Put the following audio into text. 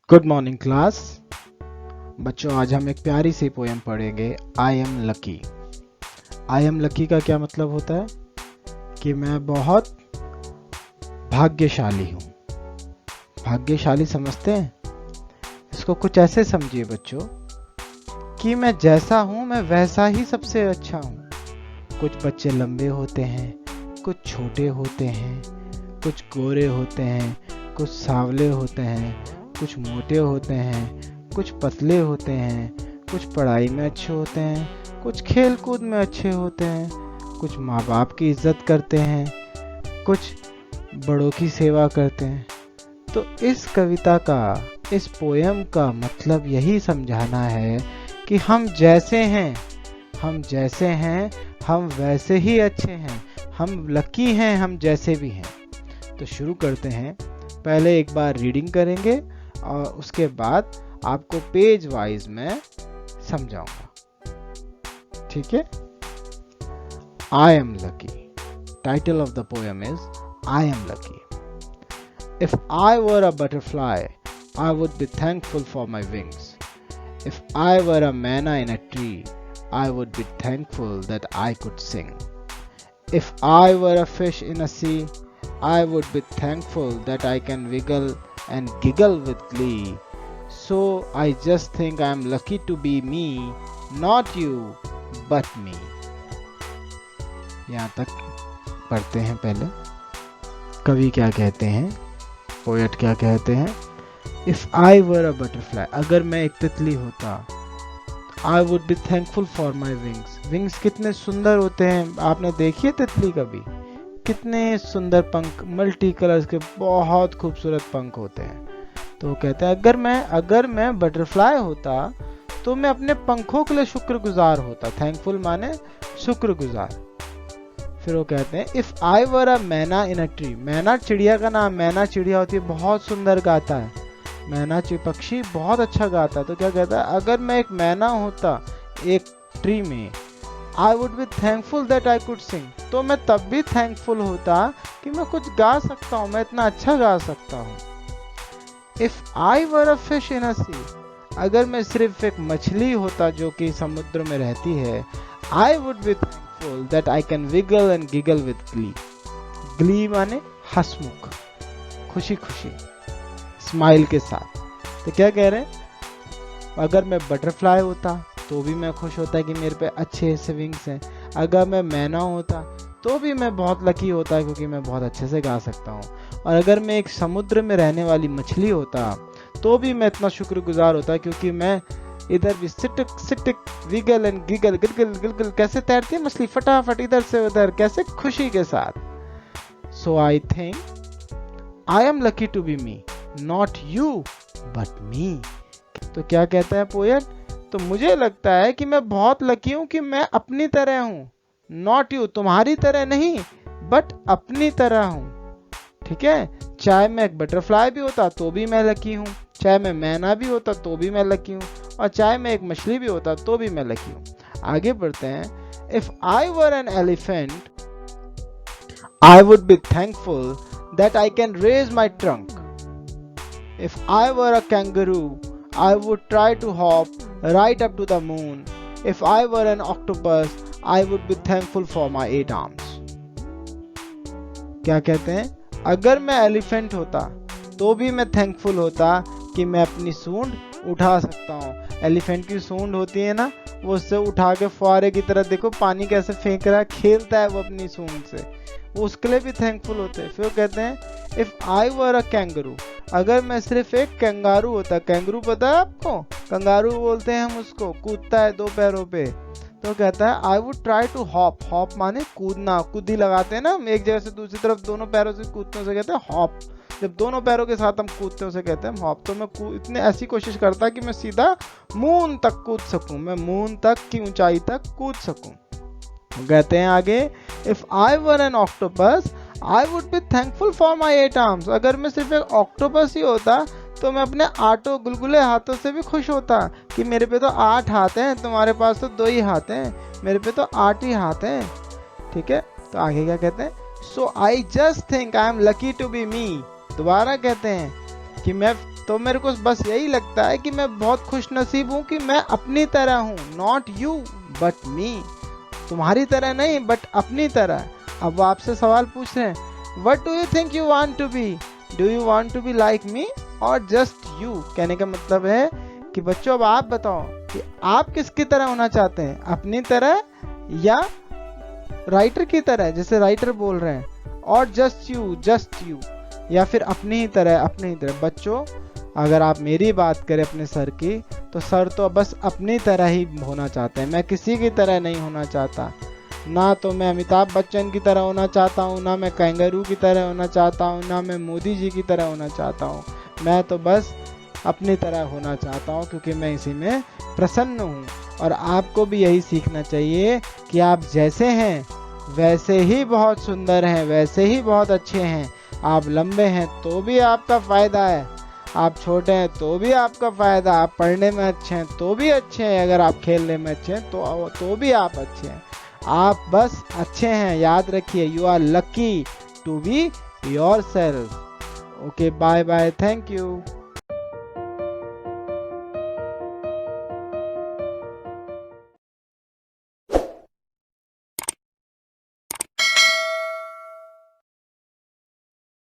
Good morning class. बच्चों, आज हम एक प्यारी सी पोएम पढ़ेंगे, आई am lucky. I am lucky का क्या मतलब होता है कि मैं बहुत भाग्यशाली हूँ। भाग्यशाली समझते हैं इसको? कुछ ऐसे समझिए बच्चों कि मैं जैसा हूँ मैं वैसा ही सबसे अच्छा हूँ। कुछ बच्चे लंबे होते हैं, कुछ छोटे होते हैं, कुछ गोरे होते हैं, कुछ सांवले होते हैं, कुछ मोटे होते हैं, कुछ पतले होते हैं, कुछ पढ़ाई में अच्छे होते हैं, कुछ खेल कूद में अच्छे होते हैं, कुछ माँ बाप की इज्जत करते हैं, कुछ बड़ों की सेवा करते हैं। तो इस कविता का, इस पोयम का मतलब यही समझाना है कि हम जैसे हैं हम वैसे ही अच्छे हैं। हम लकी हैं, हम जैसे भी हैं। तो शुरू करते हैं। पहले एक बार रीडिंग करेंगे और उसके बाद आपको पेज वाइज में समझाऊंगा, ठीक है? I am lucky. Title of the poem is I am lucky. If I were a butterfly I would be thankful for my wings. If I were a myna in a tree I would be thankful that I could sing. If I were a fish in a sea, I would be thankful that I can wiggle and giggle with glee. So I just think I am lucky to be me, not you, but me. यहाँ तक पढ़ते हैं। पहले कवि क्या कहते हैं, poet क्या कहते हैं? If I were a butterfly, अगर मैं एक तितली होता, I would be thankful for my wings. Wings कितने सुंदर होते हैं, आपने देखी है तितली कभी? कितने सुंदर पंख, मल्टी कलर्स के बहुत खूबसूरत पंख होते हैं। तो वो कहते हैं अगर मैं बटरफ्लाई होता तो मैं अपने पंखों के लिए शुक्रगुजार होता। थैंकफुल माने शुक्रगुजार। फिर वो कहते हैं if I were a myna in a tree. मैना चिड़िया का नाम, मैना चिड़िया होती है, बहुत सुंदर गाता है। मैना पक्षी बहुत अच्छा गाता है। तो क्या कहता है, अगर मैं एक मैना होता एक ट्री में, आई would be thankful that I could sing. तो मैं तब भी थैंकफुल होता कि मैं कुछ गा सकता हूँ, मैं इतना अच्छा गा सकता हूँ। If I were a fish in अ सी, अगर मैं सिर्फ एक मछली होता जो कि समुद्र में रहती है, I would be thankful that I can wiggle and giggle with glee. Glee माने हंसमुख, खुशी खुशी, स्माइल के साथ। तो क्या कह रहे हैं, अगर मैं बटरफ्लाई होता तो भी मैं खुश होता कि मेरे पे अच्छे से विंग्स हैं। अगर मैं मैना होता तो भी मैं बहुत लकी होता क्योंकि मैं बहुत अच्छे से गा सकता हूँ। और अगर मैं एक समुद्र में रहने वाली मछली होता तो भी मैं इतना शुक्रगुजार होता क्योंकि मैं इधर भी सिटिक सिटिक विगल एंड गिगल गिलगिल गिलगिल, कैसे तैरती है मछली, फटाफट इधर से उधर, कैसे खुशी के साथ। So I think I am lucky to be me, not you but me. तो क्या कहता है पोएट, तो मुझे लगता है कि मैं बहुत लकी हूं कि मैं अपनी तरह हूं, नॉट यू, तुम्हारी तरह नहीं, बट अपनी तरह हूं। ठीक है? चाहे मैं एक बटरफ्लाई भी होता तो भी मैं लकी हूं, चाहे मैं मैना भी होता तो भी मैं लकी हूं, और चाहे मैं एक मछली भी होता तो भी मैं लकी हूं। आगे बढ़ते हैं। If I were an elephant I would be thankful that I can raise my trunk. If I were a kangaroo, I would try to hop right up to the moon. If I were an octopus, I would be thankful for my 8 arms. क्या कहते हैं, अगर मैं elephant होता तो भी मैं thankful होता कि मैं अपनी सूंड उठा सकता हूँ। एलिफेंट की सूंड होती है ना, वो उससे उठा के फुहारे की तरह, देखो पानी कैसे फेंक रहा है, खेलता है वो अपनी सूंड से, उसके लिए भी थैंकफुल होते हैं। फिर कहते हैं if I were a kangaroo, अगर मैं सिर्फ एक कंगारू होता। कैंगरू पता है आपको, कंगारू बोलते हैं हम उसको, कूदता है 2 पैरों पे। तो कहता है I would try to hop, hop माने कूदना, कूदी लगाते हैं ना हम एक जगह से दूसरी तरफ, दोनों पैरों से कूदते हैं उसे कहते हैं हॉप। जब दोनों पैरों के साथ हम कूदते हैं उसे कहते हैं हॉप। तो मैं इतने ऐसी कोशिश करता कि मैं सीधा मून तक कूद सकूं, मैं मून तक की ऊंचाई तक कूद सकूं। कहते हैं आगे, if I were N octopus I would be thankful for my 8 arms. अगर मैं सिर्फ एक ऑक्टोपस ही होता तो मैं अपने 8 गुलगुले हाथों से भी खुश होता कि मेरे पे तो 8 हाथ हैं, तुम्हारे पास तो 2 ही हाथ हैं, मेरे पे तो 8 ही हाथ हैं। ठीक है? तो आगे क्या कहते हैं, so I just think I am lucky to be me. दोबारा कहते हैं कि मैं तो मेरे को बस यही लगता है कि मैं बहुत खुश नसीब हूँ कि मैं अपनी तरह हूँ, नॉट यू बट मी, तुम्हारी तरह नहीं बट अपनी तरह। अब वो आपसे सवाल पूछ रहे हैं, what do you think you want to be, do you want to be like me or just you. कहने का मतलब है कि बच्चों अब आप बताओ कि आप किसकी तरह होना चाहते हैं, अपनी तरह या राइटर की तरह, जैसे राइटर बोल रहे हैं, और जस्ट यू, या फिर अपनी ही तरह, अपनी ही तरह। बच्चों अगर आप मेरी बात करें अपने सर की, तो सर तो बस अपनी तरह ही होना चाहते हैं, मैं किसी की तरह नहीं होना चाहता। ना तो मैं अमिताभ बच्चन की तरह होना चाहता हूँ, ना मैं कैंगरू की तरह होना चाहता हूँ, ना मैं मोदी जी की तरह होना चाहता हूँ। मैं तो बस अपनी तरह होना चाहता हूँ, क्योंकि मैं इसी में प्रसन्न हूँ। और आपको भी यही सीखना चाहिए कि आप जैसे हैं वैसे ही बहुत सुंदर हैं, वैसे ही बहुत अच्छे हैं। आप लंबे हैं तो भी आपका फ़ायदा है, आप छोटे हैं तो भी आपका फ़ायदा, आप पढ़ने में अच्छे हैं तो भी अच्छे हैं, अगर आप खेलने में अच्छे हैं तो भी आप अच्छे हैं। आप बस अच्छे हैं, याद रखिए, you are lucky to be yourself. Okay, bye bye, thank you.